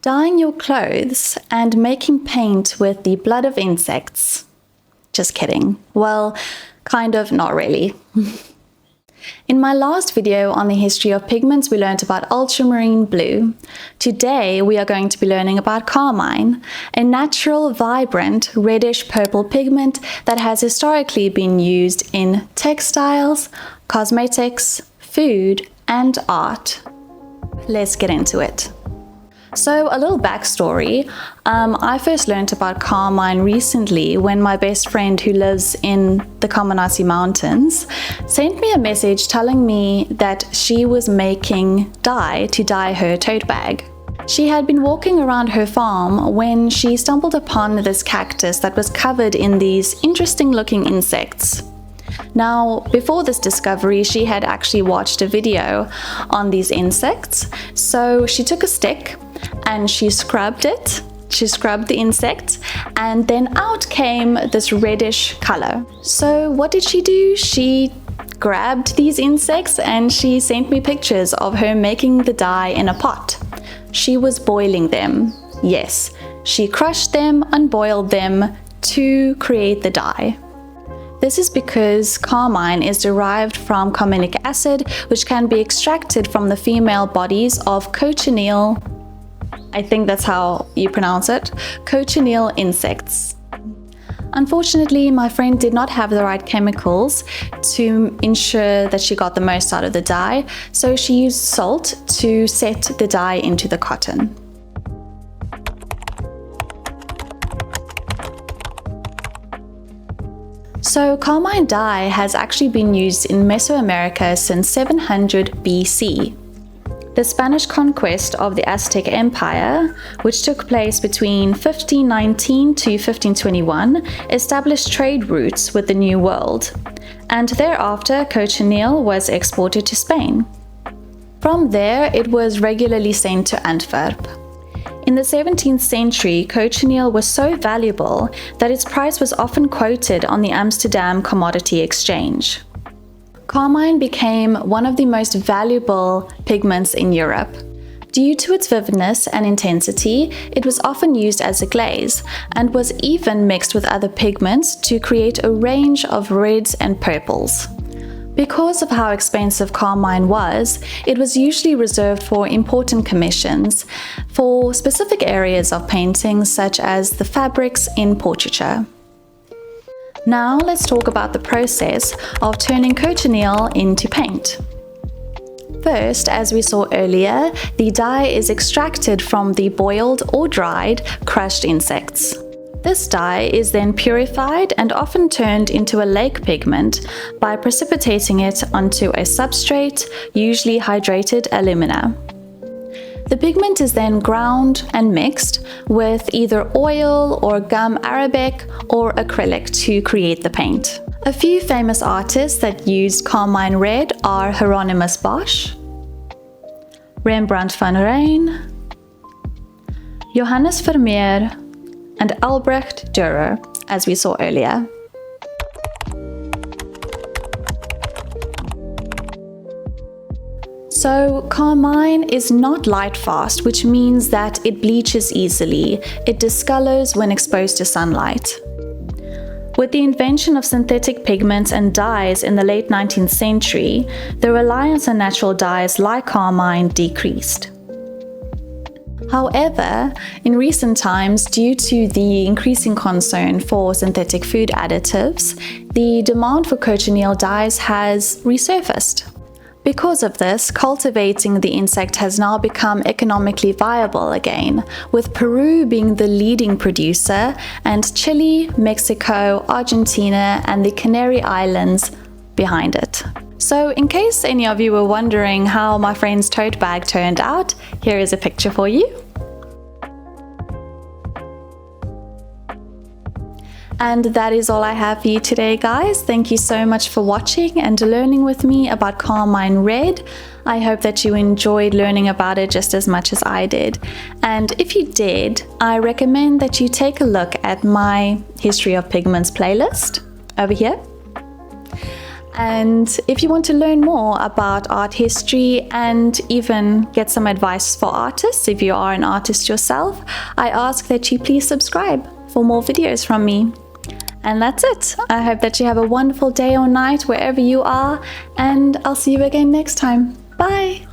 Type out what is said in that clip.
Dyeing your clothes and making paint with the blood of insects. Just kidding. Well, kind of, not really. In my last video on the history of pigments, we learned about ultramarine blue. Today, we are going to be learning about carmine, a natural, vibrant, reddish-purple pigment that has historically been used in textiles, cosmetics, food, and art. Let's get into it. So, a little backstory. I first learned about carmine recently when my best friend who lives in the Carmine Mountains sent me a message telling me that she was making dye to dye her tote bag. She had been walking around her farm when she stumbled upon this cactus that was covered in these interesting looking insects. Now, before this discovery, she had actually watched a video on these insects. So she took a stick and she scrubbed it. She scrubbed the insect, and then out came this reddish color. So what did she do? She grabbed these insects and she sent me pictures of her making the dye in a pot. She was boiling them. Yes, she crushed them and boiled them to create the dye. This is because carmine is derived from carminic acid, which can be extracted from the female bodies of cochineal, I think that's how you pronounce it, cochineal insects. Unfortunately, my friend did not have the right chemicals to ensure that she got the most out of the dye, so she used salt to set the dye into the cotton. So carmine dye has actually been used in Mesoamerica since 700 BC. The Spanish conquest of the Aztec Empire, which took place between 1519 to 1521, established trade routes with the New World, and thereafter cochineal was exported to Spain. From there, it was regularly sent to Antwerp. In the 17th century, cochineal was so valuable that its price was often quoted on the Amsterdam Commodity Exchange. Carmine became one of the most valuable pigments in Europe. Due to its vividness and intensity, it was often used as a glaze and was even mixed with other pigments to create a range of reds and purples. Because of how expensive carmine was, it was usually reserved for important commissions for specific areas of painting, such as the fabrics in portraiture. Now let's talk about the process of turning cochineal into paint. First, as we saw earlier, the dye is extracted from the boiled or dried crushed insects. This dye is then purified and often turned into a lake pigment by precipitating it onto a substrate, usually hydrated alumina. The pigment is then ground and mixed with either oil or gum arabic or acrylic to create the paint. A few famous artists that used carmine red are Hieronymus Bosch, Rembrandt van Rijn, Johannes Vermeer, and Albrecht Dürer, as we saw earlier. So carmine is not light fast, which means that it bleaches easily. It discolors when exposed to sunlight. With the invention of synthetic pigments and dyes in the late 19th century, the reliance on natural dyes like carmine decreased. However, in recent times, due to the increasing concern for synthetic food additives, the demand for cochineal dyes has resurfaced. Because of this, cultivating the insect has now become economically viable again, with Peru being the leading producer and Chile, Mexico, Argentina, and the Canary Islands behind it. So in case any of you were wondering how my friend's tote bag turned out, here is a picture for you. And that is all I have for you today, guys. Thank you so much for watching and learning with me about carmine red. I hope that you enjoyed learning about it just as much as I did. And if you did, I recommend that you take a look at my History of Pigments playlist over here. And if you want to learn more about art history and even get some advice for artists, if you are an artist yourself, I ask that you please subscribe for more videos from me. And that's it. I hope that you have a wonderful day or night wherever you are, and I'll see you again next time. Bye!